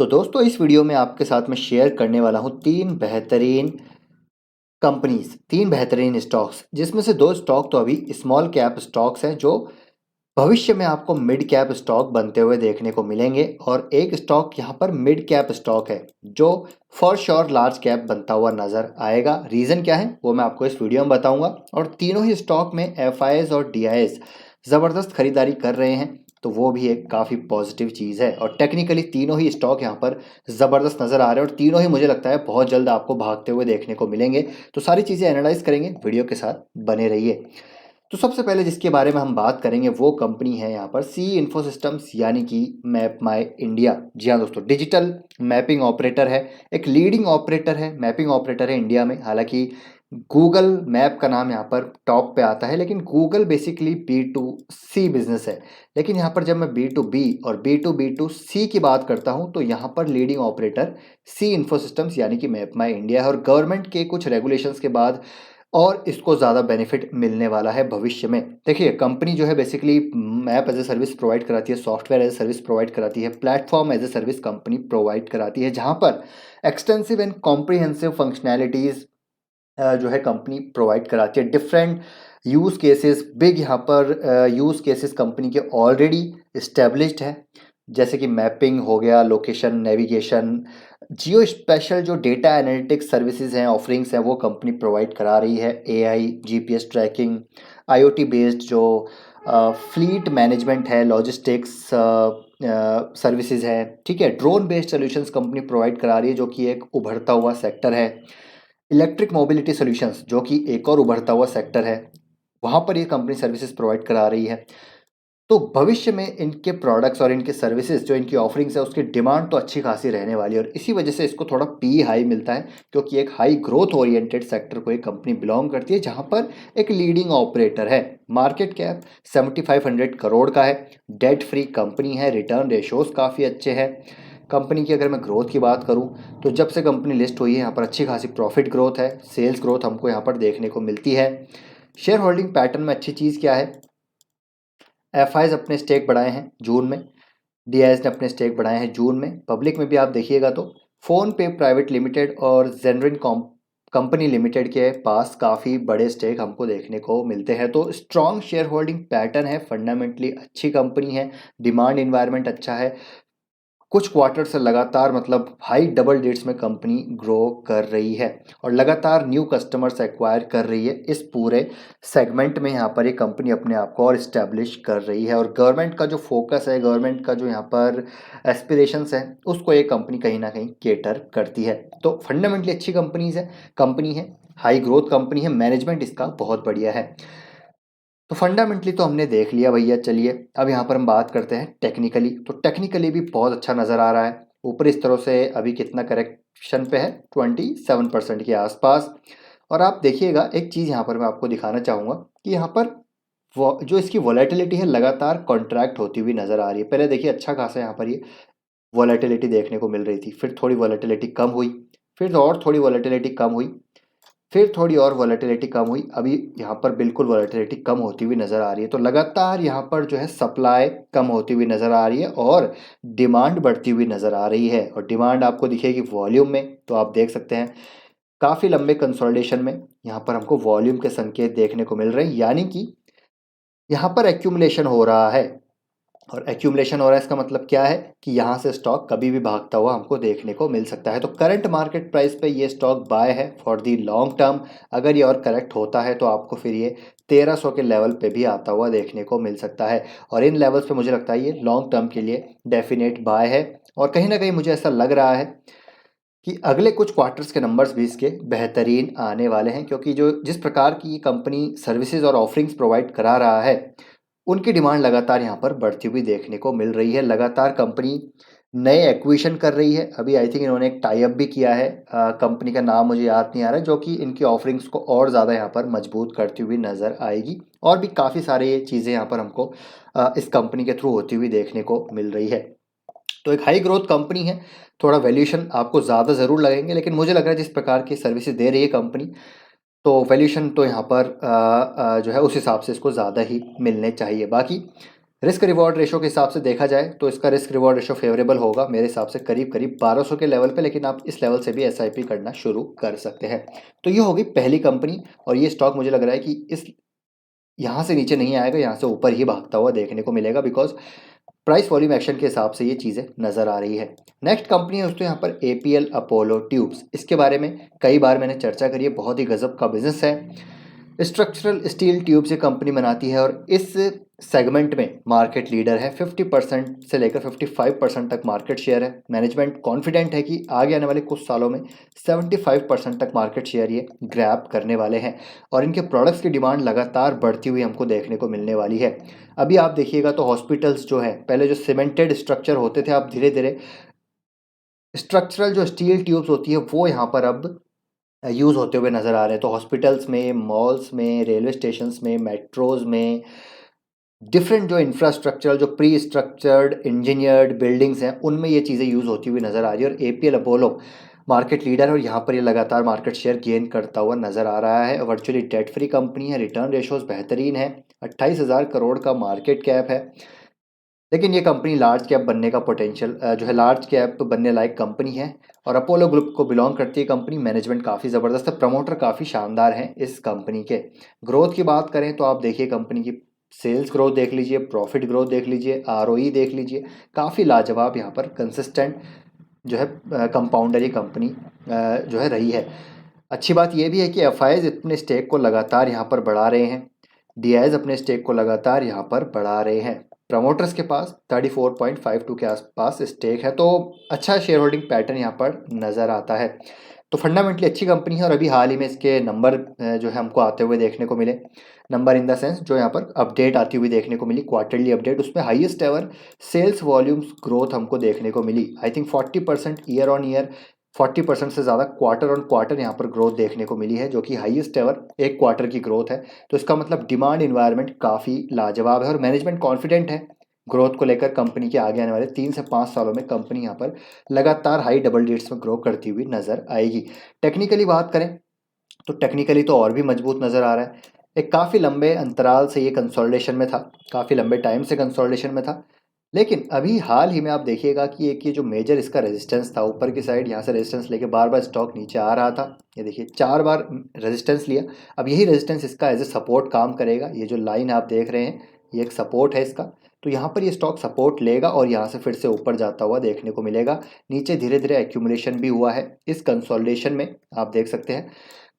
तो दोस्तों इस वीडियो में आपके साथ मैं शेयर करने वाला हूँ तीन बेहतरीन स्टॉक्स, जिसमें से दो स्टॉक तो अभी स्मॉल कैप स्टॉक्स हैं जो भविष्य में आपको मिड कैप स्टॉक बनते हुए देखने को मिलेंगे, और एक स्टॉक यहाँ पर मिड कैप स्टॉक है जो फॉर श्योर लार्ज कैप बनता हुआ नजर आएगा। रीजन क्या है वो मैं आपको इस वीडियो में बताऊंगा। और तीनों ही स्टॉक में एफआईएस और डीआईएस जबरदस्त खरीदारी कर रहे हैं, तो वो भी एक काफ़ी पॉजिटिव चीज़ है। और टेक्निकली तीनों ही स्टॉक यहाँ पर ज़बरदस्त नज़र आ रहे हैं और तीनों ही मुझे लगता है बहुत जल्द आपको भागते हुए देखने को मिलेंगे। तो सारी चीज़ें एनालाइज करेंगे, वीडियो के साथ बने रहिए। तो सबसे पहले जिसके बारे में हम बात करेंगे वो कंपनी है यहाँ पर सी इन्फो सिस्टम्स, यानी कि मैप माई इंडिया। जी हाँ दोस्तों, डिजिटल मैपिंग ऑपरेटर है, एक लीडिंग ऑपरेटर है, मैपिंग ऑपरेटर है इंडिया में। हालांकि गूगल मैप का नाम यहाँ पर टॉप पे आता है, लेकिन गूगल बेसिकली B2C बिजनेस है। लेकिन यहाँ पर जब मैं B2B और B2B2C की बात करता हूँ तो यहाँ पर leading operator C info systems यानी कि मैप माई इंडिया है। और गवर्नमेंट के कुछ रेगुलेशंस के बाद और इसको ज़्यादा बेनिफिट मिलने वाला है भविष्य में। देखिए, कंपनी जो है basically map as a service provide कराती है, software as a service provide कराती है, platform as a service company provide कराती है, जहाँ पर एक्सटेंसिव एंड कॉम्प्रिहेंसिव फंक्शनैलिटीज़ जो है कंपनी प्रोवाइड कराती है। डिफरेंट यूज़ केसेस, बिग यहाँ पर यूज़ केसेस कंपनी के ऑलरेडी इस्टेब्लिश्ड है, जैसे कि मैपिंग हो गया, लोकेशन नेविगेशन, जियो स्पेशल जो डेटा एनालिटिक्स सर्विसेज हैं, ऑफरिंग्स हैं, वो कंपनी प्रोवाइड करा रही है। AI, GPS tracking, IoT based जो फ्लीट मैनेजमेंट है, लॉजिस्टिक्स सर्विसेज है, ठीक है। Drone based solutions company provide करा रही है, जो कि एक उभरता हुआ सेक्टर है। इलेक्ट्रिक मोबिलिटी सॉल्यूशंस, जो कि एक और उभरता हुआ सेक्टर है, वहाँ पर ये कंपनी सर्विसेज प्रोवाइड करा रही है। तो भविष्य में इनके प्रोडक्ट्स और इनके सर्विसेज जो इनकी ऑफरिंग्स है, उसकी डिमांड तो अच्छी खासी रहने वाली है, और इसी वजह से इसको थोड़ा पी हाई मिलता है, क्योंकि एक हाई ग्रोथ ओरिएंटेड सेक्टर को एक कंपनी बिलोंग करती है, जहां पर एक लीडिंग ऑपरेटर है। मार्केट कैप 7500 करोड़ का है, डेट फ्री कंपनी है, रिटर्न रेशोज काफ़ी अच्छे हैं। कंपनी की अगर मैं ग्रोथ की बात करूं तो जब से कंपनी लिस्ट हुई है यहाँ पर अच्छी खासी प्रॉफिट ग्रोथ है, सेल्स ग्रोथ हमको यहाँ पर देखने को मिलती है। शेयर होल्डिंग पैटर्न में अच्छी चीज़ क्या है, एफआईज अपने स्टेक बढ़ाए हैं जून में, डीआईएस ने अपने स्टेक बढ़ाए हैं जून में। पब्लिक में भी आप देखिएगा तो फोन पे प्राइवेट लिमिटेड और जेनरिन कंपनी लिमिटेड के पास काफ़ी बड़े स्टेक हमको देखने को मिलते हैं। तो स्ट्रॉन्ग शेयर होल्डिंग पैटर्न है, फंडामेंटली अच्छी कंपनी है, डिमांड इन्वायरमेंट अच्छा है। कुछ क्वार्टर से लगातार मतलब हाई डबल डिजिट्स में कंपनी ग्रो कर रही है, और लगातार न्यू कस्टमर्स एक्वायर कर रही है। इस पूरे सेगमेंट में यहाँ पर ये कंपनी अपने आप को और इस्टेब्लिश कर रही है, और गवर्नमेंट का जो फोकस है, गवर्नमेंट का जो यहाँ पर एस्पिरेशंस है, उसको ये कंपनी कहीं ना कहीं केटर करती है। तो फंडामेंटली अच्छी कंपनी है, हाई ग्रोथ कंपनी है, मैनेजमेंट इसका बहुत बढ़िया है। तो फंडामेंटली तो हमने देख लिया भैया। चलिए अब यहाँ पर हम बात करते हैं टेक्निकली। तो टेक्निकली भी बहुत अच्छा नज़र आ रहा है, ऊपर इस तरह से अभी कितना करेक्शन पे है, 27% के आसपास। और आप देखिएगा एक चीज़ यहाँ पर मैं आपको दिखाना चाहूँगा कि यहाँ पर जो इसकी वॉलेटिलिटी है लगातार कॉन्ट्रैक्ट होती हुई नज़र आ रही है। पहले देखिए अच्छा खासा यहाँ पर ये वॉलेटिलिटी देखने को मिल रही थी, फिर थोड़ी वॉलेटिलिटी कम हुई, फिर और थोड़ी वॉलेटिलिटी कम हुई, फिर थोड़ी और वॉलेटिलिटी कम हुई, अभी यहाँ पर बिल्कुल वॉलेटिलिटी कम होती हुई नज़र आ रही है। तो लगातार यहाँ पर जो है सप्लाई कम होती हुई नज़र आ रही है और डिमांड बढ़ती हुई नज़र आ रही है। और डिमांड आपको दिखेगी वॉल्यूम में, तो आप देख सकते हैं काफ़ी लंबे कंसोलिडेशन में यहाँ पर हमको वॉल्यूम के संकेत देखने को मिल रहे हैं, यानी कि यहाँ पर एक्यूमुलेशन हो रहा है। और एक्यूमुलेशन हो रहा है इसका मतलब क्या है कि यहाँ से स्टॉक कभी भी भागता हुआ हमको देखने को मिल सकता है। तो करंट मार्केट प्राइस पे ये स्टॉक बाय है फॉर दी लॉन्ग टर्म। अगर ये और करेक्ट होता है तो आपको फिर ये 1300 के लेवल पे भी आता हुआ देखने को मिल सकता है, और इन लेवल्स पे मुझे लगता है ये लॉन्ग टर्म के लिए डेफिनेट बाय है। और कहीं ना कहीं मुझे ऐसा लग रहा है कि अगले कुछ क्वार्टर्स के नंबर्स भी इसके बेहतरीन आने वाले हैं, क्योंकि जो जिस प्रकार की कंपनी सर्विसेज और ऑफरिंग्स प्रोवाइड करा रहा है, उनकी डिमांड लगातार यहाँ पर बढ़ती हुई देखने को मिल रही है। लगातार कंपनी नए एक्विजिशन कर रही है। अभी आई थिंक इन्होंने एक टाई अप भी किया है, कंपनी का नाम मुझे याद नहीं आ रहा है, जो कि इनकी ऑफरिंग्स को और ज़्यादा यहाँ पर मजबूत करती हुई नज़र आएगी। और भी काफ़ी सारे चीज़ें यहाँ पर हमको इस कंपनी के थ्रू होती हुई देखने को मिल रही है। तो एक हाई ग्रोथ कंपनी है, थोड़ा वैल्यूएशन आपको ज़्यादा ज़रूर लगेंगे, लेकिन मुझे लग रहा है जिस प्रकार की सर्विसेज दे रही है कंपनी, तो वैल्यूएशन तो यहाँ पर जो है उस हिसाब से इसको ज़्यादा ही मिलने चाहिए। बाकी रिस्क रिवॉर्ड रेशो के हिसाब से देखा जाए तो इसका रिस्क रिवॉर्ड रेशो फेवरेबल होगा मेरे हिसाब से करीब करीब 1200 के लेवल पे, लेकिन आप इस लेवल से भी एसआईपी करना शुरू कर सकते हैं। तो ये होगी पहली कंपनी, और ये स्टॉक मुझे लग रहा है कि इस यहाँ से नीचे नहीं आएगा, यहाँ से ऊपर ही भागता हुआ देखने को मिलेगा, बिकॉज प्राइस वॉल्यूम एक्शन के हिसाब से ये चीज़ें नज़र आ रही है। नेक्स्ट कंपनी है दोस्तों यहाँ पर एपीएल अपोलो ट्यूब्स। इसके बारे में कई बार मैंने चर्चा करी है, बहुत ही गजब का बिजनेस है। स्ट्रक्चरल स्टील ट्यूब से कंपनी बनाती है और इस सेगमेंट में मार्केट लीडर है। 50% से लेकर 55% तक मार्केट शेयर है। मैनेजमेंट कॉन्फिडेंट है कि आगे आने वाले कुछ सालों में 75% तक मार्केट शेयर ये ग्रैब करने वाले हैं, और इनके प्रोडक्ट्स की डिमांड लगातार बढ़ती हुई हमको देखने को मिलने वाली है। अभी आप देखिएगा तो हॉस्पिटल्स जो है, पहले जो सीमेंटेड स्ट्रक्चर होते थे, अब धीरे धीरे स्ट्रक्चरल जो स्टील ट्यूब्स होती है वो यहाँ पर अब यूज़ होते हुए नज़र आ रहे हैं। तो हॉस्पिटल्स में, मॉल्स में, रेलवे स्टेशंस में, मेट्रोज़ में, डिफरेंट जो इंफ्रास्ट्रक्चरल जो प्री स्ट्रक्चर्ड इंजीनियर्ड बिल्डिंग्स हैं उनमें ये चीज़ें यूज़ होती हुई नज़र आ रही है। और एपीएल अपोलो मार्केट लीडर है और यहाँ पर ये लगातार मार्केट शेयर गेन करता हुआ नज़र आ रहा है। वर्चुअली डेट फ्री कंपनी है, रिटर्न रेशोज़ बेहतरीन है, 28,000 करोड़ का मार्केट कैप है। लेकिन ये कंपनी लार्ज कैप बनने का पोटेंशियल जो है, लार्ज कैप बनने लायक कंपनी है, और अपोलो ग्रुप को बिलोंग करती है कंपनी। मैनेजमेंट काफ़ी ज़बरदस्त है, प्रमोटर काफ़ी शानदार हैं इस कंपनी के। ग्रोथ की बात करें तो आप देखिए कंपनी की सेल्स ग्रोथ देख लीजिए, प्रॉफिट ग्रोथ देख लीजिए, आरओई देख लीजिए, काफ़ी लाजवाब यहाँ पर कंसिस्टेंट जो है कंपाउंडर ये कंपनी जो है रही है। अच्छी बात ये भी है कि एफआईज अपने स्टेक को लगातार यहाँ पर बढ़ा रहे हैं, डीआईज अपने स्टेक को लगातार यहाँ पर बढ़ा रहे हैं। प्रमोटर्स के पास 34.52 के आसपास स्टेक है, तो अच्छा शेयर होल्डिंग पैटर्न यहाँ पर नज़र आता है। तो फंडामेंटली अच्छी कंपनी है, और अभी हाल ही में इसके नंबर जो है हमको आते हुए देखने को मिले। नंबर इन द सेंस जो यहाँ पर अपडेट आती हुई देखने को मिली, क्वार्टरली अपडेट, उसमें highest ever sales volumes growth हमको देखने को मिली। I think 40% year on year, 40% से ज़्यादा क्वार्टर ऑन क्वार्टर यहाँ पर ग्रोथ देखने को मिली है, जो कि हाईएस्ट एवर एक क्वार्टर की ग्रोथ है। तो इसका मतलब डिमांड इन्वायरमेंट काफ़ी लाजवाब है, और मैनेजमेंट कॉन्फिडेंट है ग्रोथ को लेकर। कंपनी के आगे आने वाले 3 से 5 सालों में कंपनी यहाँ पर लगातार हाई डबल डिजिट्स में ग्रो करती हुई नज़र आएगी। टेक्निकली बात करें तो टेक्निकली तो और भी मजबूत नज़र आ रहा है। एक काफ़ी लंबे अंतराल से ये कंसोलिडेशन में था, काफ़ी लंबे टाइम से कंसोलिडेशन में था, लेकिन अभी हाल ही में आप देखिएगा कि एक ये जो मेजर इसका रेजिस्टेंस था ऊपर की साइड, यहाँ से रेजिस्टेंस लेके बार बार स्टॉक नीचे आ रहा था। ये देखिए 4 बार रेजिस्टेंस लिया, अब यही रेजिस्टेंस इसका एज ए सपोर्ट काम करेगा। ये जो लाइन आप देख रहे हैं ये एक सपोर्ट है इसका, तो यहाँ पर ये स्टॉक सपोर्ट लेगा और यहाँ से फिर से ऊपर जाता हुआ देखने को मिलेगा। नीचे धीरे धीरे एक्यूमुलेशन भी हुआ है इस कंसोलिडेशन में, आप देख सकते हैं।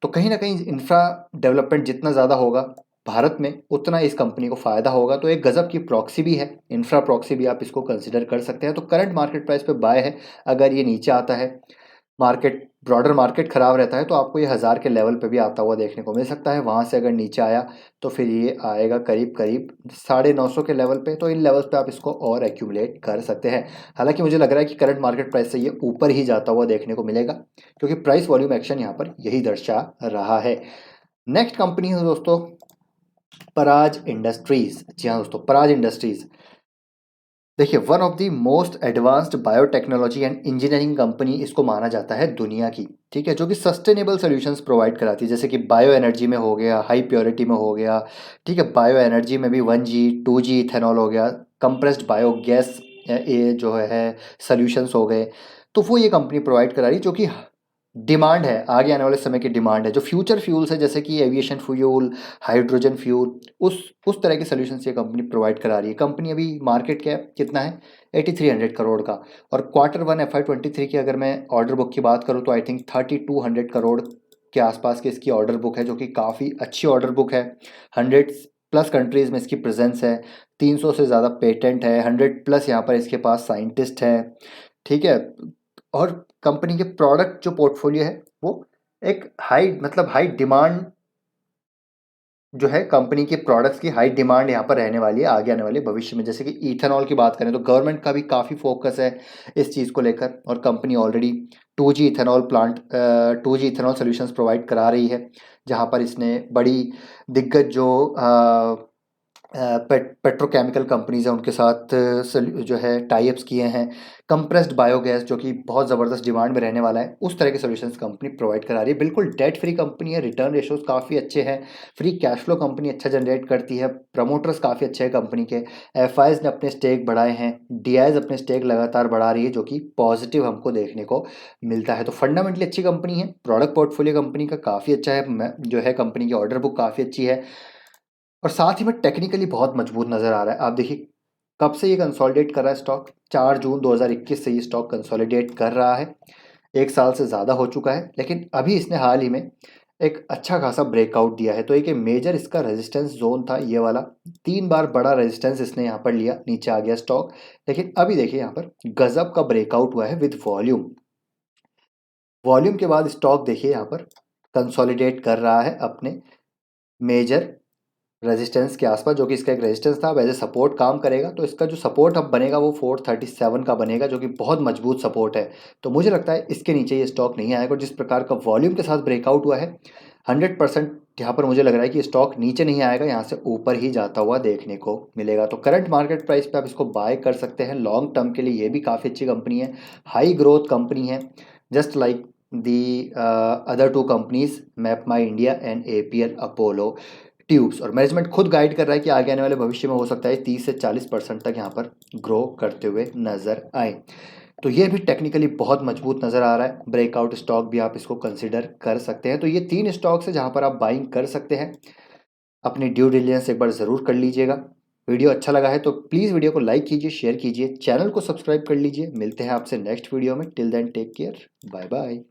तो कहीं ना कहीं इंफ्रा डेवलपमेंट जितना ज़्यादा होगा भारत में, उतना इस कंपनी को फ़ायदा होगा। तो एक गज़ब की प्रॉक्सी भी है, इंफ्रा प्रॉक्सी भी आप इसको कंसिडर कर सकते हैं। तो करंट मार्केट प्राइस पे बाय है। अगर ये नीचे आता है, मार्केट ब्रॉडर मार्केट ख़राब रहता है, तो आपको ये 1000 के लेवल पे भी आता हुआ देखने को मिल सकता है। वहाँ से अगर नीचे आया तो फिर ये आएगा करीब करीब 950 के लेवल पे। तो इन लेवल्स पे आप इसको और एक्यूमुलेट कर सकते हैं। हालांकि मुझे लग रहा है कि करंट मार्केट प्राइस से ये ऊपर ही जाता हुआ देखने को मिलेगा, क्योंकि प्राइस वॉल्यूम एक्शन यहाँ पर यही दर्शा रहा है। नेक्स्ट कंपनी है दोस्तों पराज इंडस्ट्रीज। जी हाँ दोस्तों, पराज इंडस्ट्रीज देखिए one of the most advanced biotechnology and engineering company इसको माना जाता है दुनिया की, ठीक है, जो कि सस्टेनेबल सॉल्यूशंस प्रोवाइड कराती है, जैसे कि बायो एनर्जी में हो गया, हाई प्योरिटी में हो गया, ठीक है, बायो एनर्जी में भी 1G 2G इथेनॉल हो गया, कंप्रेस्ड बायोगैस ये जो है सॉल्यूशंस हो गए। तो वो ये कंपनी प्रोवाइड करा रही है, जो कि डिमांड है, आगे आने वाले समय की डिमांड है। जो फ्यूचर फ्यूल्स है जैसे कि एविएशन फ्यूल, हाइड्रोजन फ्यूल, उस तरह के सोल्यूशंस ये कंपनी प्रोवाइड करा रही है। कंपनी अभी मार्केट कैप कितना है, 8300 करोड़ का, और Q1 FY23 की अगर मैं ऑर्डर बुक की बात करूँ तो आई थिंक 3200 करोड़ के आसपास की इसकी ऑर्डर बुक है, जो कि काफ़ी अच्छी ऑर्डर बुक है। 100+ कंट्रीज़ में इसकी प्रेजेंस है, 300 से ज़्यादा पेटेंट है, 100+ यहाँ पर इसके पास साइंटिस्ट हैं, ठीक है। और कंपनी के प्रोडक्ट जो पोर्टफोलियो है वो एक हाई डिमांड जो है, कंपनी के प्रोडक्ट्स की हाई डिमांड यहाँ पर रहने वाली है आगे आने वाले भविष्य में। जैसे कि इथेनॉल की बात करें तो गवर्नमेंट का भी काफ़ी फोकस है इस चीज़ को लेकर, और company already 2G ethanol plant 2G ethanol solutions provide करा रही है, जहाँ पर इसने बड़ी दिग्गज जो पेट्रोकेमिकल कंपनीज़ हैं उनके साथ जो है टाई अप्स किए हैं। कंप्रेस्ड बायोगैस जो कि बहुत ज़बरदस्त डिमांड में रहने वाला है, उस तरह के सॉल्यूशंस कंपनी प्रोवाइड करा रही है। बिल्कुल डेट फ्री कंपनी है, रिटर्न रेशोज़ काफ़ी अच्छे हैं, फ्री कैश फ्लो कंपनी अच्छा जनरेट करती है, प्रमोटर्स काफ़ी अच्छे हैं कंपनी के, एफआईज़ ने अपने स्टेक बढ़ाए हैं, डीआईज़ अपने स्टेक लगातार बढ़ा रही है जो कि पॉजिटिव हमको देखने को मिलता है। तो फंडामेंटली अच्छी कंपनी है, प्रोडक्ट पोर्टफोलियो कंपनी का काफ़ी अच्छा है, जो है कंपनी की ऑर्डर बुक काफ़ी अच्छी है और साथ ही में टेक्निकली बहुत मजबूत नज़र आ रहा है। आप देखिए कब से ये कंसोलिडेट कर रहा है स्टॉक, 4 जून 2021 से ये स्टॉक कंसोलिडेट कर रहा है। 1 साल से ज़्यादा हो चुका है, लेकिन अभी इसने हाल ही में एक अच्छा खासा ब्रेकआउट दिया है। तो एक मेजर इसका रेजिस्टेंस ज़ोन था ये वाला, 3 बार बड़ा रेजिस्टेंस इसने यहाँ पर लिया, नीचे आ गया स्टॉक। लेकिन अभी देखिए यहाँ पर गज़ब का ब्रेकआउट हुआ है विद वॉल्यूम। वॉल्यूम के बाद स्टॉक देखिए यहाँ पर कंसोलिडेट कर रहा है अपने मेजर रेजिस्टेंस के आसपास, जो कि इसका एक रेजिस्टेंस था, अब एज ए सपोर्ट काम करेगा। तो इसका जो सपोर्ट अब बनेगा वो 437 का बनेगा, जो कि बहुत मजबूत सपोर्ट है। तो मुझे लगता है इसके नीचे ये स्टॉक नहीं आएगा और जिस प्रकार का वॉल्यूम के साथ ब्रेकआउट हुआ है 100% यहाँ पर मुझे लग रहा है कि स्टॉक नीचे नहीं आएगा, यहाँ से ऊपर ही जाता हुआ देखने को मिलेगा। तो करंट मार्केट प्राइस पे आप इसको बाय कर सकते हैं लॉन्ग टर्म के लिए। ये भी काफ़ी अच्छी कंपनी है, हाई ग्रोथ कंपनी है, just like the other two companies map my India and APL Apollo tubes. और मैनेजमेंट खुद गाइड कर रहा है कि आगे आने वाले भविष्य में हो सकता है 30 से 40% तक यहाँ पर ग्रो करते हुए नजर आए। तो ये भी टेक्निकली बहुत मजबूत नज़र आ रहा है। ब्रेकआउट स्टॉक भी आप इसको कंसिडर कर सकते हैं। तो ये 3 स्टॉक्स है जहाँ पर आप बाइंग कर सकते हैं। अपनी ड्यू डिलिजेंस एक बार ज़रूर कर लीजिएगा। वीडियो अच्छा लगा है तो प्लीज़ वीडियो को लाइक कीजिए, शेयर कीजिए, चैनल को सब्सक्राइब कर लीजिए। मिलते हैं आपसे नेक्स्ट वीडियो में। Till then take care, bye bye.